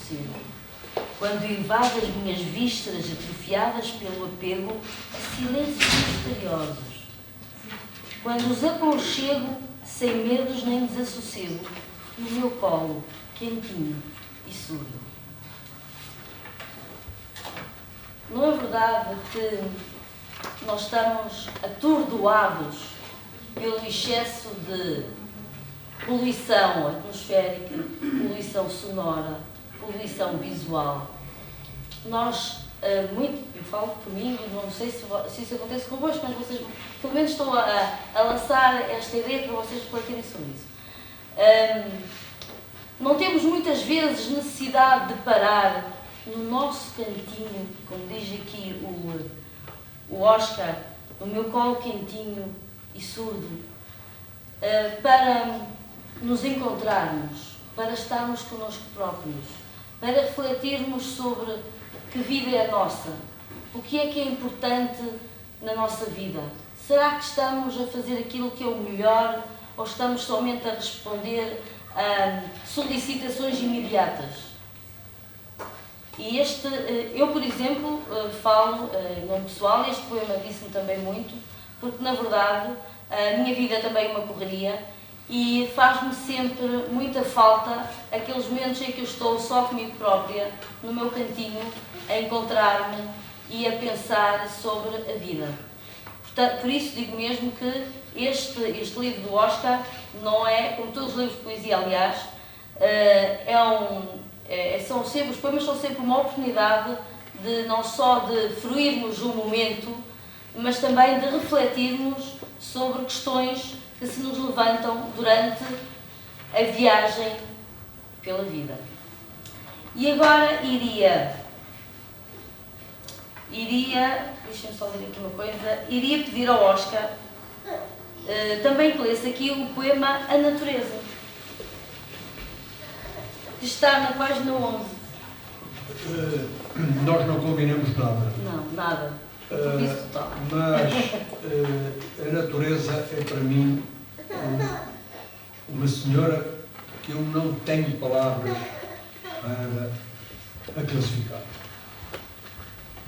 desassossego. Quando invade as minhas vísceras atrofiadas pelo apego a silêncios misteriosos. Quando os aconchego sem medos nem desassossego no meu colo, quentinho e surdo. Não é verdade que nós estamos atordoados pelo excesso de poluição atmosférica, poluição sonora, poluição visual? Nós, eu falo por mim, não sei se isso acontece convosco, mas vocês, pelo menos estou a lançar esta ideia para vocês refletirem sobre isso. Não temos muitas vezes necessidade de parar no nosso cantinho, como diz aqui o Oscar, no meu colo quentinho e surdo, para nos encontrarmos, para estarmos connosco próprios, para refletirmos sobre que vida é a nossa, o que é importante na nossa vida. Será que estamos a fazer aquilo que é o melhor ou estamos somente a responder a solicitações imediatas? E eu, por exemplo, falo em nome pessoal, este poema disse-me também muito, porque na verdade a minha vida também é uma correria e faz-me sempre muita falta aqueles momentos em que eu estou só comigo própria, no meu cantinho, a encontrar-me e a pensar sobre a vida. Portanto, por isso digo mesmo que este livro do Oscar não é, como todos os livros de poesia, aliás, os poemas são sempre uma oportunidade de não só de fruirmos um momento, mas também de refletirmos sobre questões que se nos levantam durante a viagem pela vida. E agora deixem-me só ler aqui uma coisa, iria pedir ao Oscar também que lesse aqui o poema A Natureza, que está na página 11. Nós não combinamos nada. Não, nada. Mas a natureza é para mim uma senhora que eu não tenho palavras para a classificar.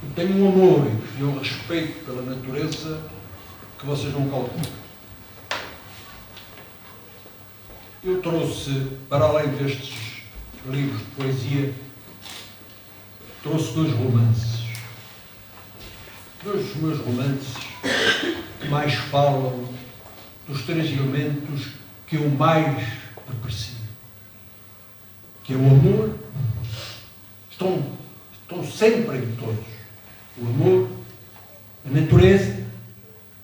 Eu tenho um amor e um respeito pela natureza que vocês não calculam. Eu trouxe, para além destes livros de poesia, trouxe dois romances. Dois dos meus romances que mais falam dos três elementos que eu mais aprecio. Que é o amor, estão sempre em todos. O amor, a natureza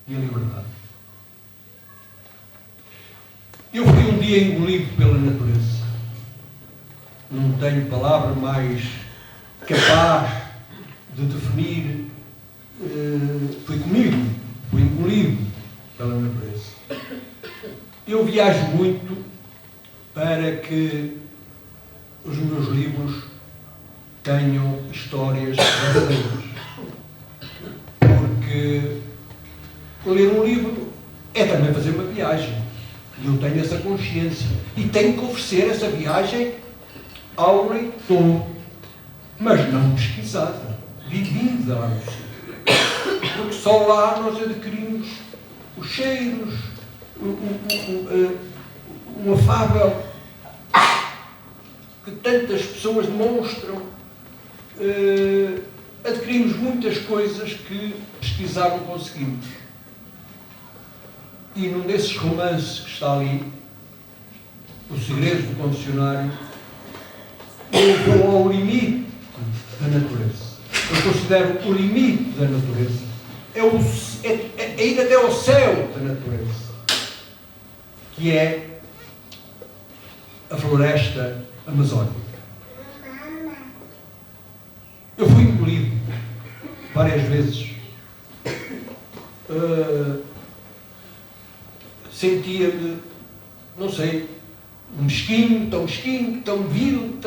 e a liberdade. Eu fui um dia engolido pela natureza. Não tenho palavra mais capaz de definir. Fui comigo, fui engolido pela natureza. Eu viajo muito para que os meus livros tenham histórias verdadeiras. Porque ler um livro é também fazer uma viagem. E eu tenho essa consciência. E tenho que oferecer essa viagem ao leitor. Mas não pesquisada, vivida lá no sítio. Porque só lá nós adquirimos os cheiros, um afável que tantas pessoas demonstram. Adquirimos muitas coisas que pesquisar não conseguimos. E num desses romances que está ali, O Segredo do Confessionário, eu vou ao limite da natureza. Eu considero o limite da natureza é ir até ao céu da natureza, que é a floresta amazónica. Eu fui engolido várias vezes. Sentia-me, não sei, mesquinho, tão vil,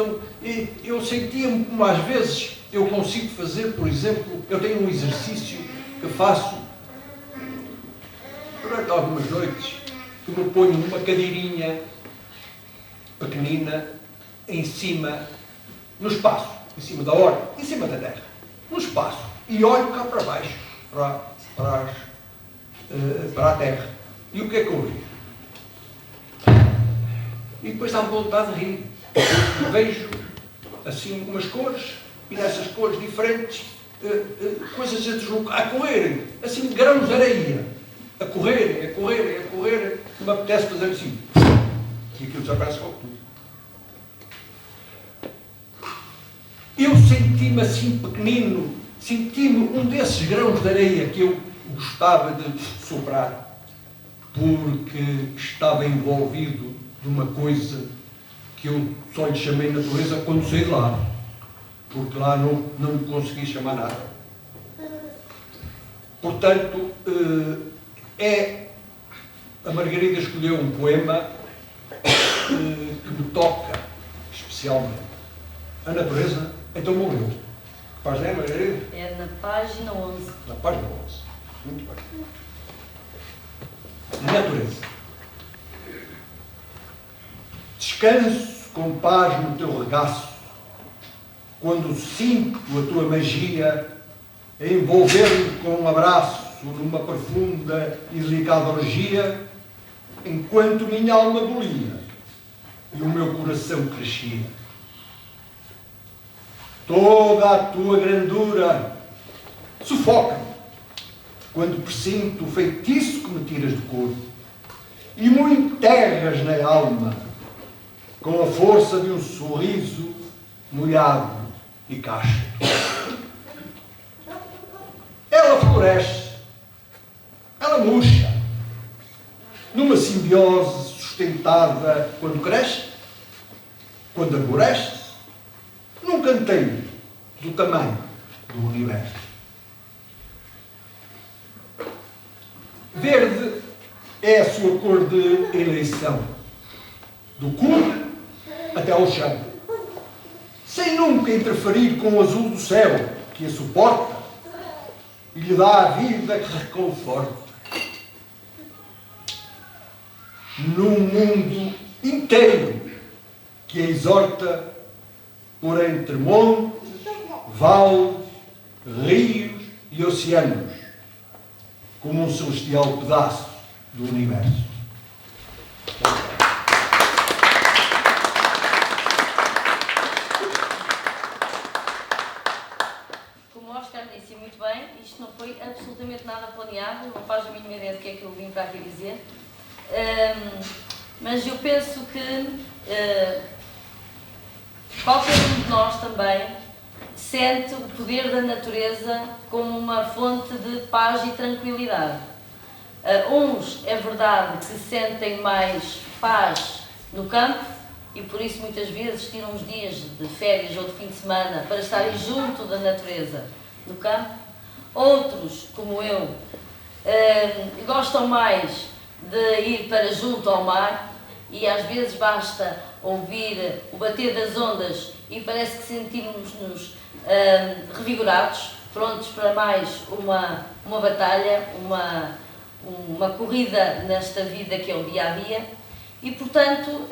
eu sentia-me como às vezes eu consigo fazer, por exemplo, eu tenho um exercício que faço durante algumas noites, que me ponho numa cadeirinha pequenina em cima no espaço, em cima da órbita, em cima da Terra, no espaço, e olho cá para baixo, para a Terra. E o que é que eu vejo? E depois dá-me vontade de rir. Vejo assim umas cores, e nessas cores diferentes, coisas a correrem, assim grãos de areia, a correrem, me apetece fazer assim, e aquilo desaparece logo tudo. Eu senti-me assim pequenino, senti-me um desses grãos de areia que eu gostava de soprar, porque estava envolvido de uma coisa que eu só lhe chamei natureza quando saí de lá, porque lá não lhe consegui chamar nada. Portanto, a Margarida escolheu um poema que me toca especialmente. A natureza, então morreu. Que página é, Margarida? É na página 11. Na página 11. Muito bem. A natureza. Descanso com paz no teu regaço, quando sinto a tua magia a envolver-me com um abraço numa profunda e delicada orgia, enquanto minha alma bolia e o meu coração crescia. Toda a tua grandura sufoca-me quando presinto o feitiço que me tiras do corpo e me enterras na alma com a força de um sorriso molhado e casto. Ela floresce, ela murcha, numa simbiose sustentada quando cresce, quando arboresce, num canteiro do tamanho do universo. Verde é a sua cor de eleição, do cume até ao chão, sem nunca interferir com o azul do céu que a suporta e lhe dá a vida que reconforta. Num mundo inteiro que a exorta por entre montes, vales, rios e oceanos, como um celestial pedaço do universo. Como o Oscar disse muito bem, isto não foi absolutamente nada planeado, não faz a mínima ideia do que é que eu vim para aqui dizer, mas eu penso que qualquer um de nós também sente o poder da natureza como uma fonte de paz e tranquilidade. Uns, é verdade, que sentem mais paz no campo e por isso muitas vezes tiram uns dias de férias ou de fim de semana para estarem junto da natureza no campo. Outros, como eu, gostam mais de ir para junto ao mar e às vezes basta ouvir o bater das ondas e parece que sentimos-nos revigorados, prontos para mais uma batalha, uma corrida nesta vida que é o dia-a-dia. E, portanto,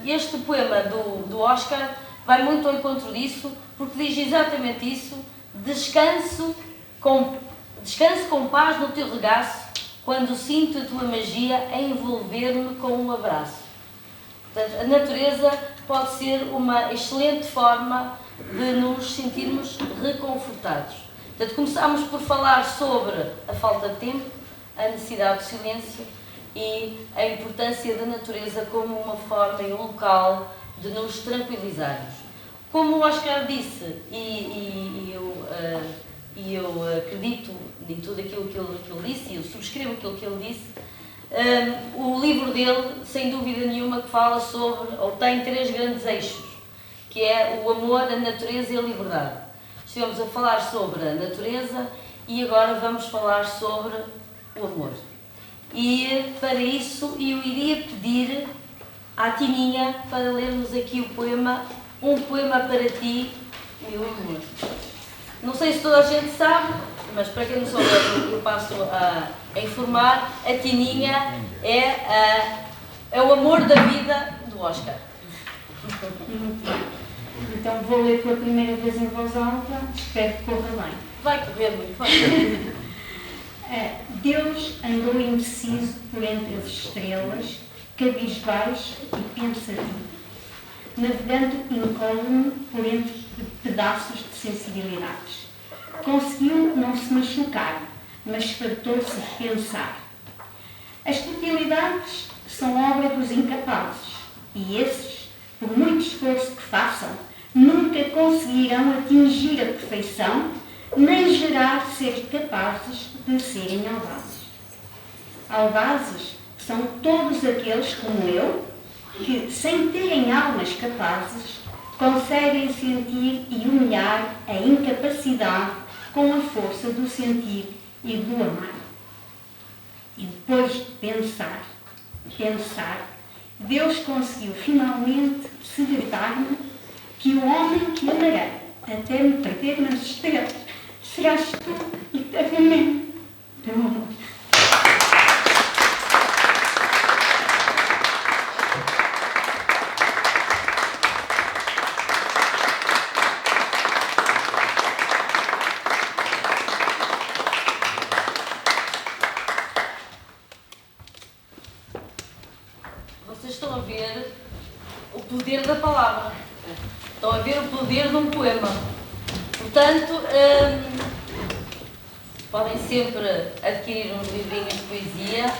este poema do Oscar vai muito ao encontro disso, porque diz exatamente isso: descanso com paz no teu regaço, quando sinto a tua magia a envolver-me com um abraço. Portanto, a natureza pode ser uma excelente forma de nos sentirmos reconfortados. Portanto, começámos por falar sobre a falta de tempo, a necessidade de silêncio e a importância da natureza como uma forma e um local de nos tranquilizarmos. Como o Oscar disse, e eu acredito em tudo aquilo que ele disse, e eu subscrevo aquilo que ele disse, o livro dele, sem dúvida nenhuma, que fala sobre, ou tem 3 grandes eixos, que é o amor, a natureza e a liberdade. Estivemos a falar sobre a natureza e agora vamos falar sobre o amor. E para isso eu iria pedir à Tininha para lermos aqui o poema Um Poema para Ti, Meu Amor. Não sei se toda a gente sabe, mas para quem não souber, eu passo a informar. A Tininha é o amor da vida do Oscar. Então vou ler pela primeira vez em voz alta, espero que corra bem. Vai correr muito, vai correr. Deus andou indeciso por entre as estrelas, cabisbaixo e pensativo, navegando incólume por entre pedaços de sensibilidades. Conseguiu não se machucar, mas fartou-se de pensar. As futilidades são obra dos incapazes, e esses, por muito esforço que façam, nunca conseguirão atingir a perfeição, nem gerar seres capazes de serem audazes. Audazes são todos aqueles como eu, que, sem terem almas capazes, conseguem sentir e humilhar a incapacidade com a força do sentir e do amar. E depois de pensar, Deus conseguiu finalmente segredar-me que o homem que amarei até me perder nas estrelas serás tu eternamente, meu amor. Vocês estão a ver o poder da palavra. Estão a ver o poder de um poema. Portanto, podem sempre adquirir uns livrinhos de poesia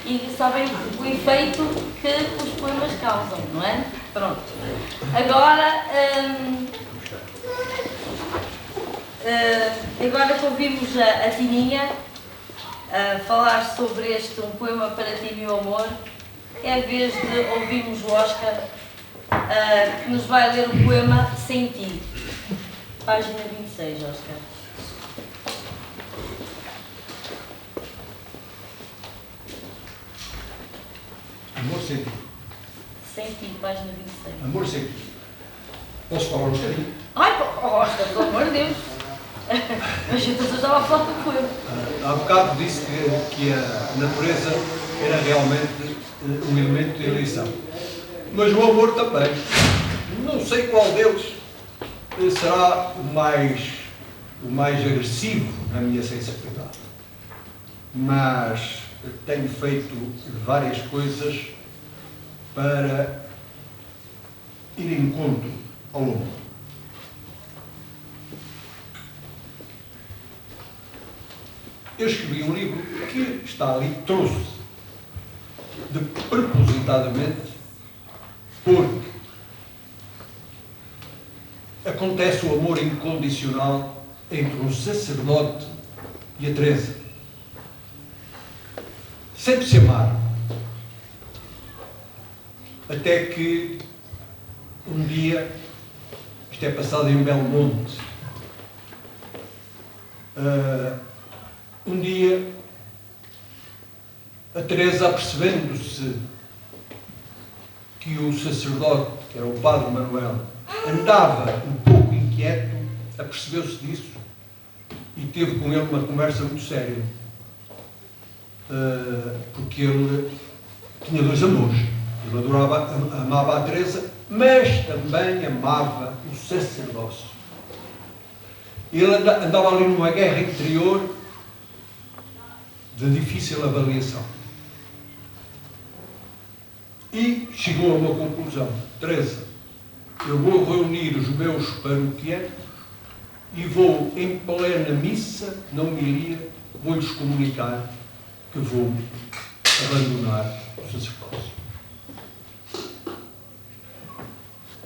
e sabem o efeito que os poemas causam, não é? Pronto. Agora que ouvimos a Tininha falar sobre um poema para ti, meu amor, é a vez de ouvirmos o Oscar, que nos vai ler o poema Sem Ti. Página 26, Oscar. Amor sem ti. Sem Ti, página 26. Amor sem ti. Posso falar um bocadinho? Ai, Oscar, pelo amor de Deus! Mas eu estava a falar do poema. Há bocado disse que a natureza era realmente um elemento de eleição. Mas o amor também. Não sei qual deles será o mais agressivo na minha sensibilidade. Mas tenho feito várias coisas para ir em encontro ao amor. Eu escrevi um livro que está ali, trouxe propositadamente, porque acontece o amor incondicional entre um sacerdote e a Teresa. Sempre se amaram. Até que um dia, isto é passado em Belmonte, um dia a Teresa, apercebendo-se que o sacerdote, que era o padre Manuel, andava um pouco inquieto, apercebeu-se disso e teve com ele uma conversa muito séria, porque ele tinha dois amores. Ele amava a Teresa, mas também amava o sacerdócio. Ele andava ali numa guerra interior de difícil avaliação. E chegou a uma conclusão: Teresa, eu vou reunir os meus paroquianos e vou, em plena missa, na homilia, vou-lhes comunicar que vou abandonar o sacerdócio.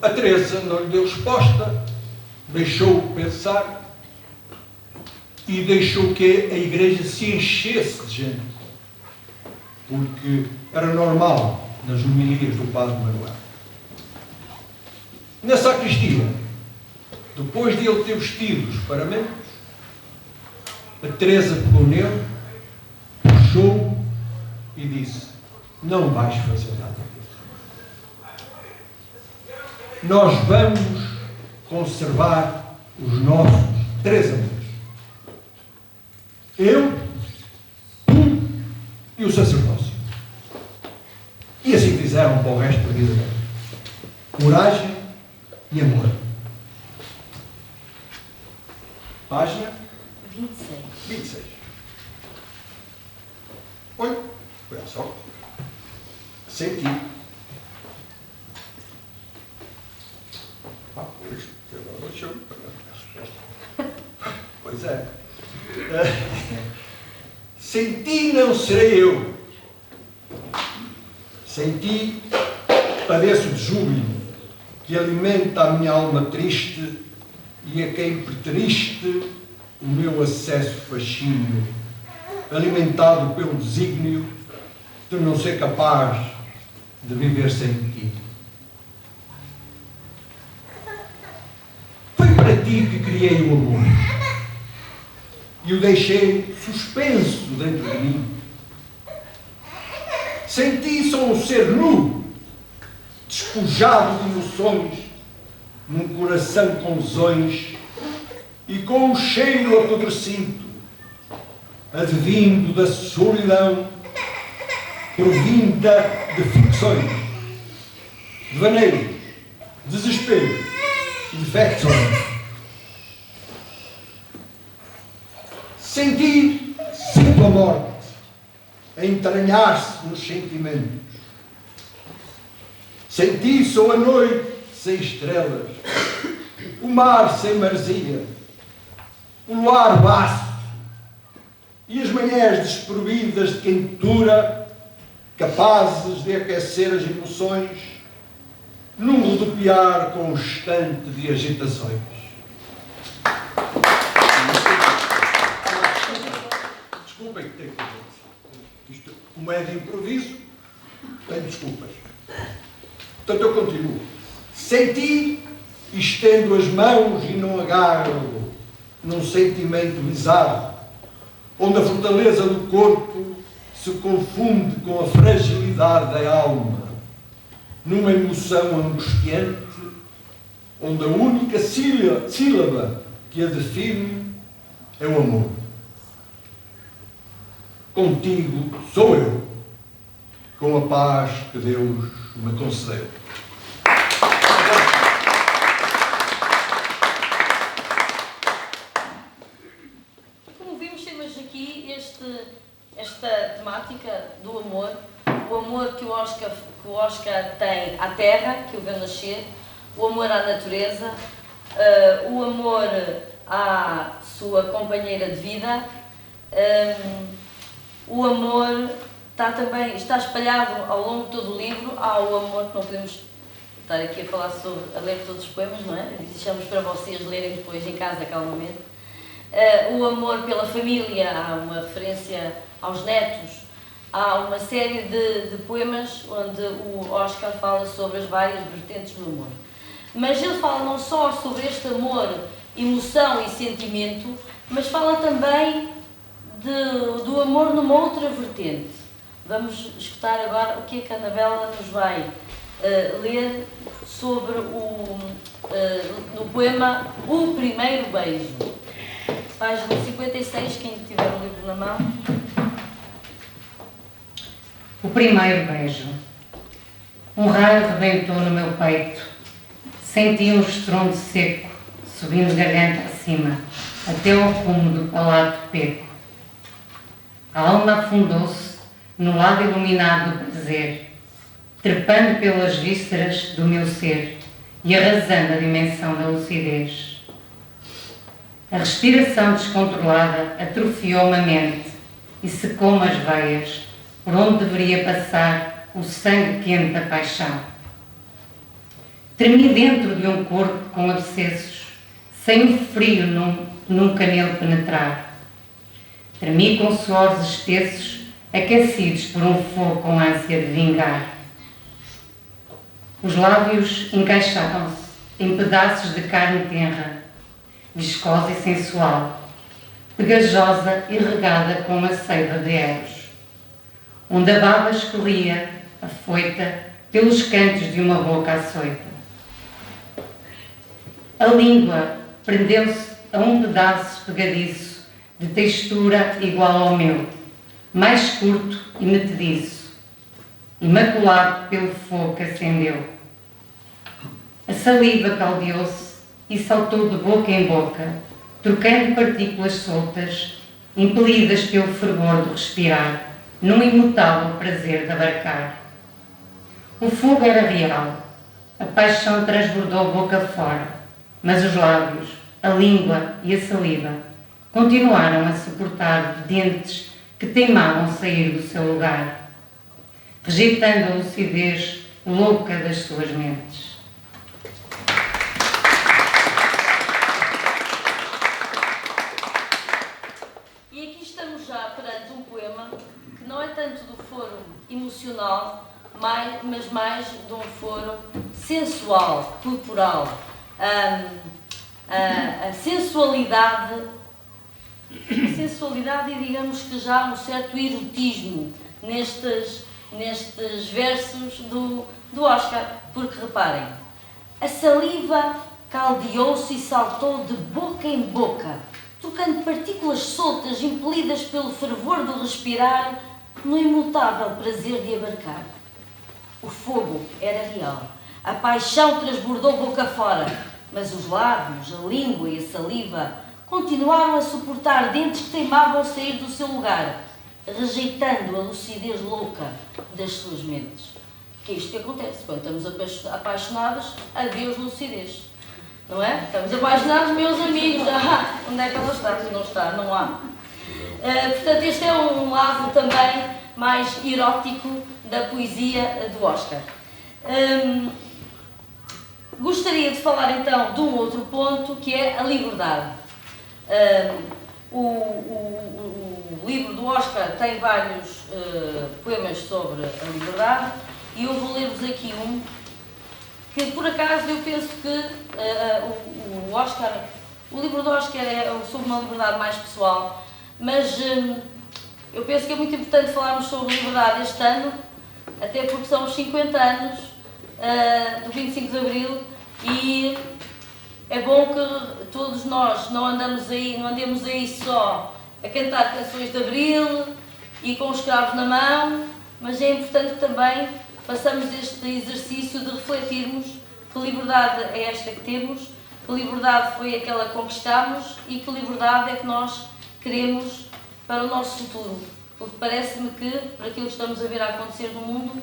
A Teresa não lhe deu resposta, deixou-o pensar e deixou que a igreja se enchesse de gente, porque era normal nas homilias do padre Manuel. Na sacristia, depois de ele ter vestido os paramentos, a Teresa pegou nele, puxou e disse: não vais fazer nada disso. Nós vamos conservar os nossos três amores. Eu, tu e o sacerdócio. E assim fizeram para o resto da vida dele. Coragem e amor. Olha só. Senti. Pois, agora deixa eu a resposta. Pois é. Senti não serei eu. Senti padeço de júbilo que alimenta a minha alma triste e a quem pertriste o meu acesso fascínio, alimentado pelo desígnio de não ser capaz de viver sem ti. Foi para ti que criei o amor e o deixei suspenso dentro de mim. Sem ti sou um ser nu, despojado de emoções, num coração com lesões e com um cheiro apodrecido, advindo da solidão, provinda de ficções, devaneios, desespero e defecções. Sentir, sinto a morte, a entranhar-se nos sentimentos. Senti sou a noite sem estrelas, o mar sem maresia, o luar vasto e as manhãs desprovidas de quentura, capazes de aquecer as emoções num rodopiar constante de agitações. Desculpem que tenho que dizer isto. Como é de improviso, tenho desculpas. Portanto, eu continuo. Senti, estendo as mãos e não agarro num sentimento bizarro, onde a fortaleza do corpo se confunde com a fragilidade da alma, numa emoção angustiante, onde a única sílaba que a define é o amor. Contigo sou eu, com a paz que Deus me concedeu. Como vimos, temos aqui esta temática do amor, o amor que o Oscar tem à terra, que o vê nascer, o amor à natureza, o amor à sua companheira de vida. O amor está espalhado ao longo de todo o livro. Há o amor que não podemos estar aqui a falar sobre, a ler todos os poemas, não é? Deixamos para vocês lerem depois em casa, calmamente. O amor pela família, há uma referência aos netos, há uma série de poemas onde o Oscar fala sobre as várias vertentes do amor. Mas ele fala não só sobre este amor, emoção e sentimento, mas fala também do amor numa outra vertente. Vamos escutar agora o que é que a Anabela nos vai ler sobre no poema O Primeiro Beijo. Página 56, quem tiver o livro na mão. O primeiro beijo. Um raio rebentou no meu peito. Senti um estrondo seco, subindo garganta acima, até ao rumo do palato peco. A alma afundou-se no lado iluminado do prazer, trepando pelas vísceras do meu ser e arrasando a dimensão da lucidez. A respiração descontrolada atrofiou-me a mente e secou-me as veias, por onde deveria passar o sangue quente da paixão. Tremi dentro de um corpo com abscessos, sem o frio nunca nele penetrar. Tremi com suores espessos, aquecidos por um fogo com ânsia de vingar. Os lábios encaixavam-se em pedaços de carne tenra, viscosa e sensual, pegajosa e regada com uma seiva de Eros, onde a baba escorria, afoita, pelos cantos de uma boca açoita. A língua prendeu-se a um pedaço pegadiço, de textura igual ao meu, mais curto e metediço, imaculado pelo fogo que acendeu. A saliva caldeou-se e saltou de boca em boca, trocando partículas soltas, impelidas pelo fervor do respirar, num imutável prazer de abarcar. O fogo era real, a paixão transbordou boca fora, mas os lábios, a língua e a saliva continuaram a suportar dentes que teimavam sair do seu lugar, rejeitando a lucidez louca das suas mentes. E aqui estamos já perante um poema que não é tanto do foro emocional, mas mais de um foro sensual, corporal. A sensualidade e digamos que já um certo erotismo nestes versos do Oscar, porque reparem, a saliva caldeou-se e saltou de boca em boca, trocando partículas soltas impelidas pelo fervor do respirar no imutável prazer de abarcar. O fogo era real, a paixão transbordou boca fora, mas os lábios, a língua e a saliva continuaram a suportar dentes que teimavam sair do seu lugar, rejeitando a lucidez louca das suas mentes. Que é isto que acontece quando estamos apaixonados, adeus lucidez. Não é? Estamos apaixonados, meus amigos. Onde é que ela está? Não está, não há. Portanto, este é um lado também mais erótico da poesia do Oscar. Gostaria de falar então de um outro ponto, que é a liberdade. O livro do Oscar tem vários poemas sobre a liberdade e eu vou ler-vos aqui um que, por acaso, eu penso que o livro do Oscar é sobre uma liberdade mais pessoal, mas eu penso que é muito importante falarmos sobre liberdade este ano, até porque são os 50 anos do 25 de Abril e é bom que todos nós não andemos aí só a cantar canções de Abril e com os escravos na mão, mas é importante que também façamos este exercício de refletirmos que liberdade é esta que temos, que liberdade foi aquela que conquistamos e que liberdade é que nós queremos para o nosso futuro. Porque parece-me que, por aquilo que estamos a ver a acontecer no mundo,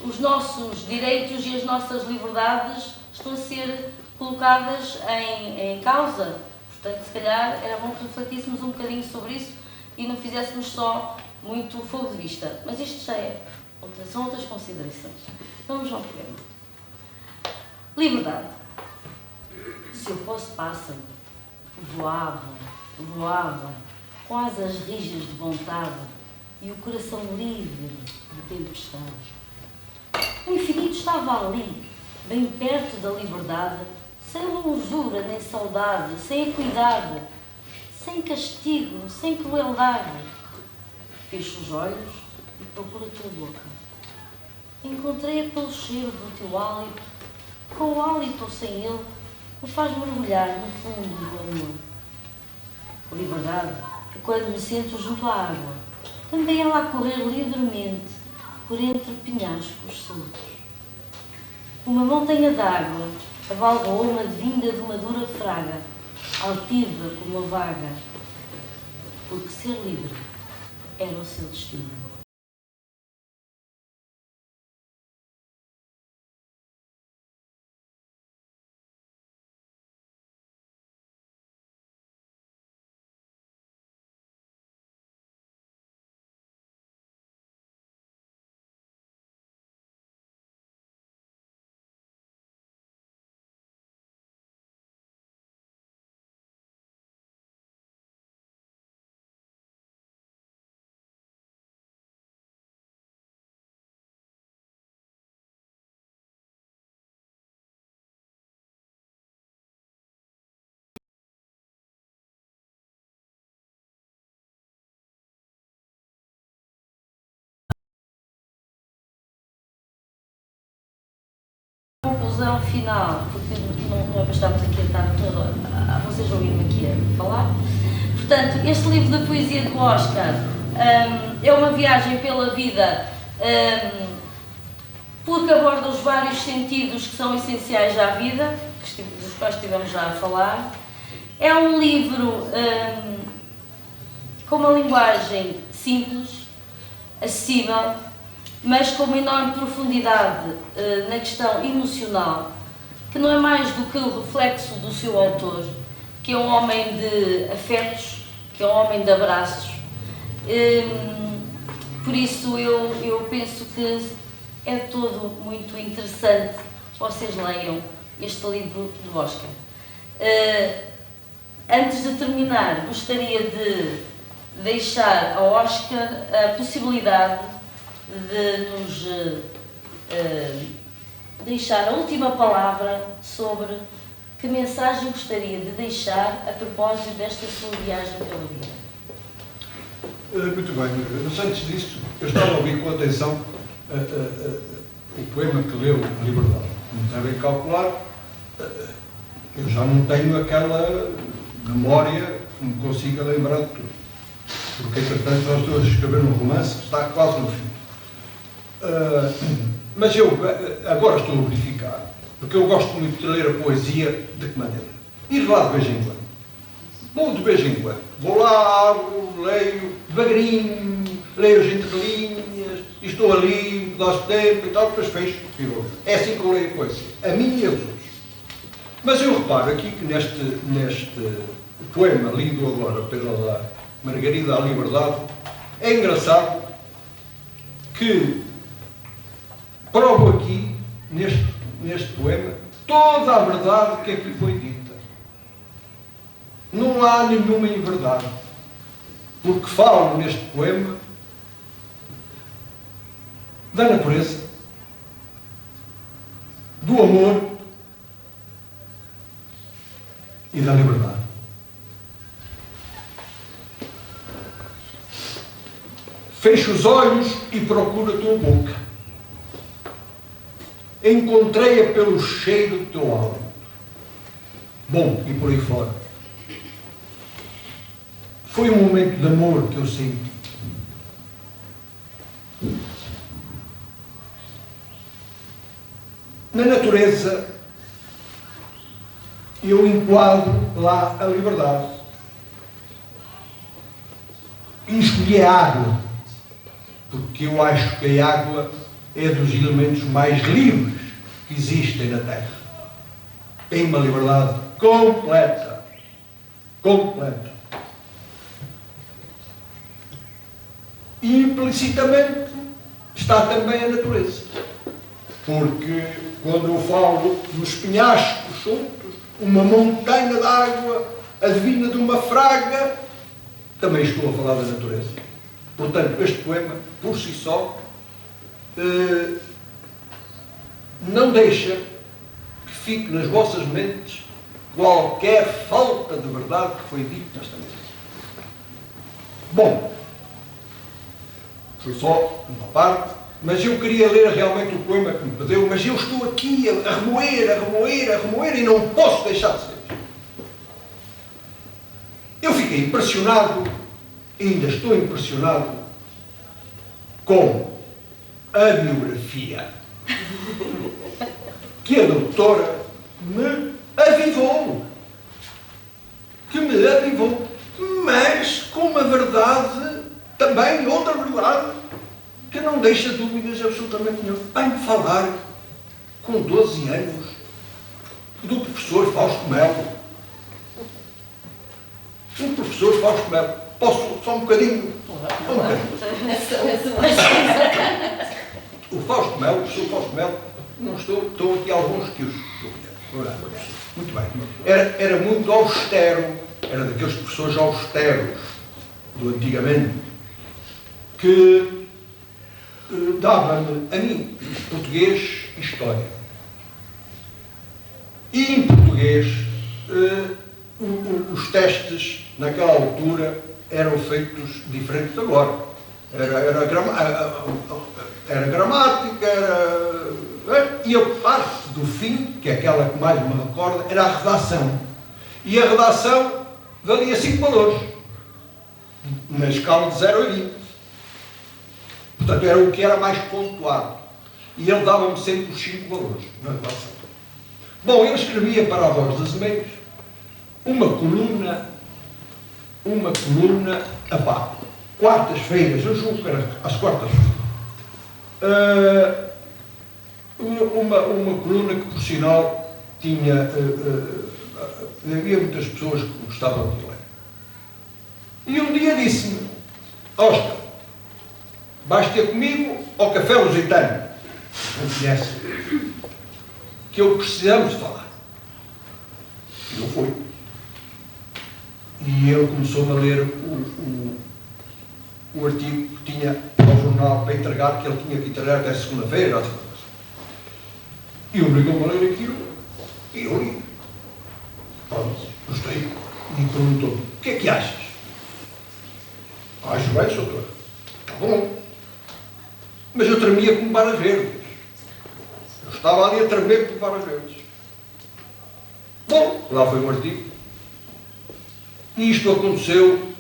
os nossos direitos e as nossas liberdades estão a ser colocadas em causa. Portanto, se calhar era bom que refletíssemos um bocadinho sobre isso e não fizéssemos só muito fogo de vista. Mas isto já são outras considerações. Vamos ao poema. Liberdade. Se eu fosse pássaro, voava, com asas rijas de vontade e o coração livre de tempestade. O infinito estava ali, bem perto da liberdade, sem longura nem saudade, sem equidade, sem castigo, sem crueldade. Fecho os olhos e procuro a tua boca. Encontrei-a pelo cheiro do teu hálito, com o hálito ou sem ele, me faz mergulhar no fundo do amor. A liberdade é quando me sento junto à água, também ela a correr livremente por entre penhascos soltos. Uma montanha d'água avalgoou-me vinda de uma dura fraga, altiva como a vaga, porque ser livre era o seu destino. Conclusão final, porque não bastamos aqui a estar vocês ouviram-me aqui a falar. Portanto, este livro da poesia do Oscar é uma viagem pela vida, porque aborda os vários sentidos que são essenciais à vida, dos quais estivemos já a falar. É um livro com uma linguagem simples, acessível, mas com uma enorme profundidade na questão emocional, que não é mais do que o reflexo do seu autor, que é um homem de afetos, que é um homem de abraços. Por isso eu penso que é todo muito interessante que vocês leiam este livro do Oscar. Antes de terminar, gostaria de deixar ao Oscar a possibilidade de nos deixar a última palavra sobre que mensagem gostaria de deixar a propósito desta sua viagem pela vida. Muito bem, mas antes disso, eu estava a ouvir com atenção o poema que leu, A Liberdade. Como devem calcular, eu já não tenho aquela memória que me consiga lembrar de tudo. Porque, entretanto, nós estou a escrever um romance que está quase no fim. Mas eu agora estou a verificar, porque eu gosto muito de ler a poesia de que maneira? Ir lá de vez em quando. Vou de vez em quando. Vou lá, abro, leio, devagarinho, leio as entrelinhas, e estou ali, dá-se tempo e tal, depois fecho e vou. É assim que eu leio a poesia. A mim e a outros. Mas eu reparo aqui que neste poema lido agora pela Margarida à Liberdade, é engraçado que provo aqui, neste poema, toda a verdade que aqui foi dita. Não há nenhuma inverdade. Porque falo neste poema da natureza, do amor e da liberdade. Fecho os olhos e procuro a tua boca. Encontrei-a pelo cheiro do teu hálito. Bom, e por aí fora. Foi um momento de amor que eu senti. Na natureza, eu enquadro lá a liberdade. E escolhi a água, porque eu acho que a água é dos elementos mais livres que existem na Terra. Tem uma liberdade completa. Completa. E implicitamente está também a natureza. Porque quando eu falo dos penhascos soltos, uma montanha de água advinda de uma fraga, também estou a falar da natureza. Portanto, este poema, por si só, não deixa que fique nas vossas mentes qualquer falta de verdade que foi dito nesta mesa. Bom, foi só uma parte, mas eu queria ler realmente o poema que me pediu, mas eu estou aqui a remoer e não posso deixar de ser. Eu fiquei impressionado, ainda estou impressionado, com a biografia que a doutora me avivou. Mas com uma verdade, também outra verdade, que não deixa dúvidas absolutamente nenhuma. Venho falar, com 12 anos, do professor Fausto Melo. O professor Fausto Melo. Posso só um bocadinho? Só um bocadinho. O Fausto Melo, o professor Fausto Melo, não estou aqui alguns que os... Muito bem. Era muito austero, era daqueles professores austeros do antigamente, que dava-me, a mim, português e história. E em português, os testes, naquela altura, eram feitos diferentes de agora. Era gramática, e a parte do fim, que é aquela que mais me recorda, era a redação. E a redação valia 5 valores, na escala de 0 a 20. Portanto, era o que era mais pontuado. E ele dava-me sempre os 5 valores na redação. Bom, eu escrevia para a Voz das Meias uma coluna a papo. quartas-feiras, eu julgo que era às quartas-feiras, uma coluna que, por sinal, tinha... havia muitas pessoas que gostavam de ler. E um dia disse-me: Oscar, vais ter comigo ao Café Lusitano, não conhece, que eu precisamos de falar. E eu fui. E ele começou-me a ler o artigo que tinha ao jornal para entregar, que ele tinha que entregar até segunda-feira. E obrigou-me a ler aquilo. E eu li. Pronto, gostei. E perguntou-me: o que é que achas? Acho bem, doutor. Está bom. Mas eu tremia como varas verdes. Eu estava ali a tremer como varas verdes. Bom, lá foi um artigo. E isto aconteceu,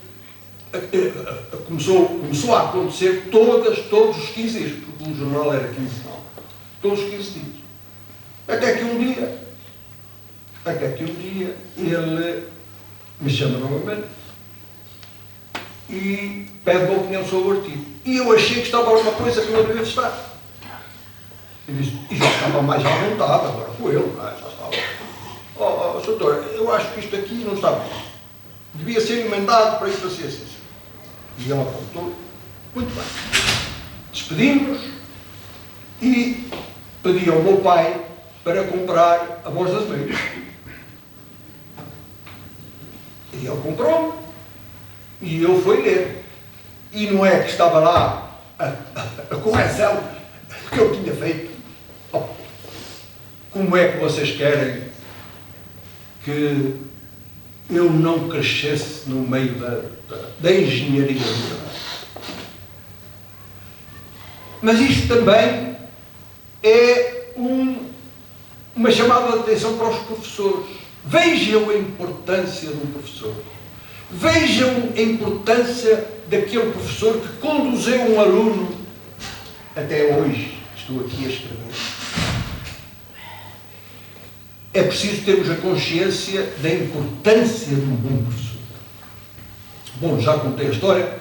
começou a acontecer todos os 15 dias, porque o jornal era quinzenal. Todos os 15 dias. Até que um dia ele me chama novamente e pede uma opinião sobre o artigo. E eu achei que estava alguma coisa que não devia estar. E já estava mais à vontade agora com ele, já estava. Doutor, eu acho que isto aqui não está bem. Devia ser emendado para isso assim, assim. E ele apontou. Muito bem. Despedimos-nos e pedi ao meu pai para comprar a Voz das Meias. E ele comprou e eu fui ler. E não é que estava lá a correção que eu tinha feito. Oh, como é que vocês querem que eu não crescesse no meio da engenharia rural? Mas isto também é uma chamada de atenção para os professores. Vejam a importância de um professor. Vejam a importância daquele professor que conduziu um aluno até hoje. Estou aqui a escrever. É preciso termos a consciência da importância de um bom professor. Bom, já contei a história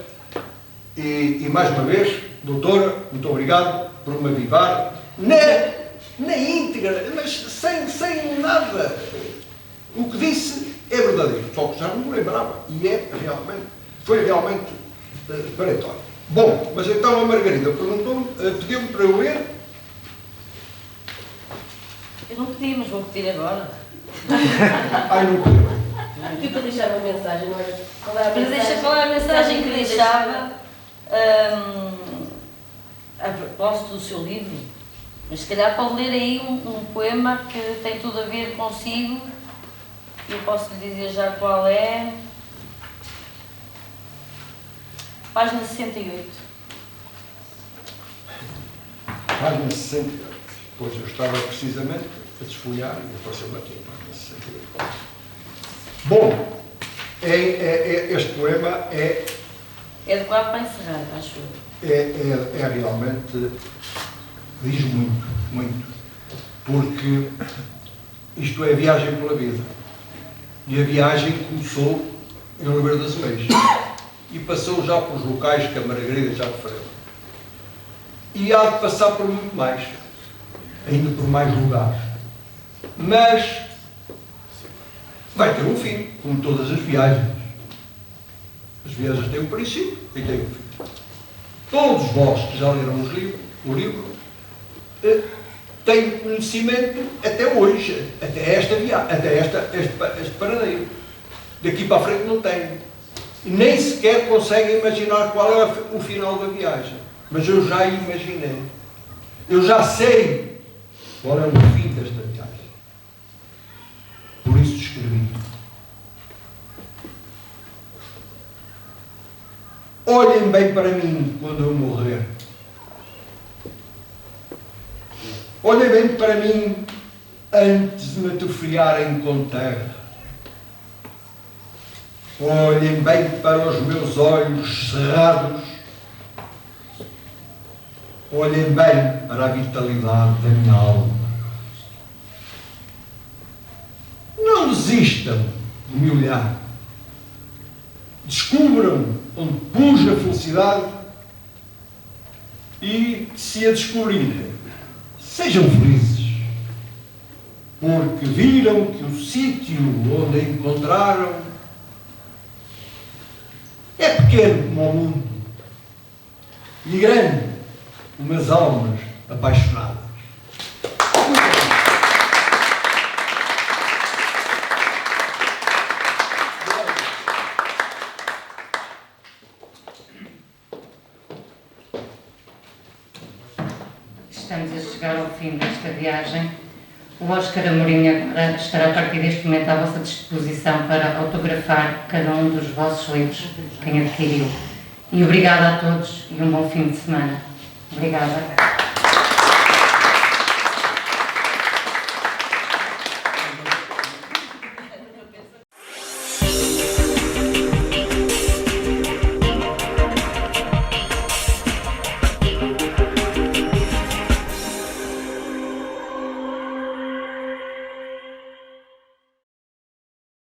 e mais uma vez, doutora, muito obrigado por me avivar na íntegra, mas sem nada. O que disse é verdadeiro, só que já não me lembrava e foi realmente paratório. Bom, mas então a Margarida perguntou-me, pediu-me para eu ler. Eu não pedi, mas vou pedir agora. Ai, não pediu. Pediu para deixar uma mensagem, não é? Qual é a mensagem? Qual é a mensagem que deixava a propósito do seu livro? Mas se calhar pode ler aí um poema que tem tudo a ver consigo. Eu posso lhe dizer já qual é. Página 68. Página 68. Pois eu estava precisamente a desfolhar e apareceu-me aqui a página 68. Bom, este poema é adequado para encerrar, acho eu. É realmente, diz muito, muito. Porque isto é viagem pela vida. E a viagem começou em Oliveira das Meias e passou já pelos locais que a Margarida já referiu. E há de passar por muito mais, ainda por mais lugares. Mas vai ter um fim, como todas as viagens. As viagens têm um princípio e têm um fim. Todos vós que já leram o livro têm conhecimento até hoje, até esta viagem, até este paradeiro. Daqui para a frente não têm. Nem sequer conseguem imaginar qual é o final da viagem. Mas eu já imaginei. Eu já sei qual é o fim desta viagem. Por isso escrevi. Olhem bem para mim quando eu morrer. Olhem bem para mim antes de me atrofiarem com terra. Olhem bem para os meus olhos cerrados. Olhem bem para a vitalidade da minha alma. Não desistam de me olhar. Descubram onde puja a felicidade e se a descobrirem, sejam felizes, porque viram que o sítio onde a encontraram é pequeno como o mundo e grande como as almas apaixonadas. Estamos a chegar ao fim desta viagem. O Óscar Amorim agora estará a partir deste momento à vossa disposição para autografar cada um dos vossos livros, quem adquiriu. E obrigada a todos e um bom fim de semana. Obrigada.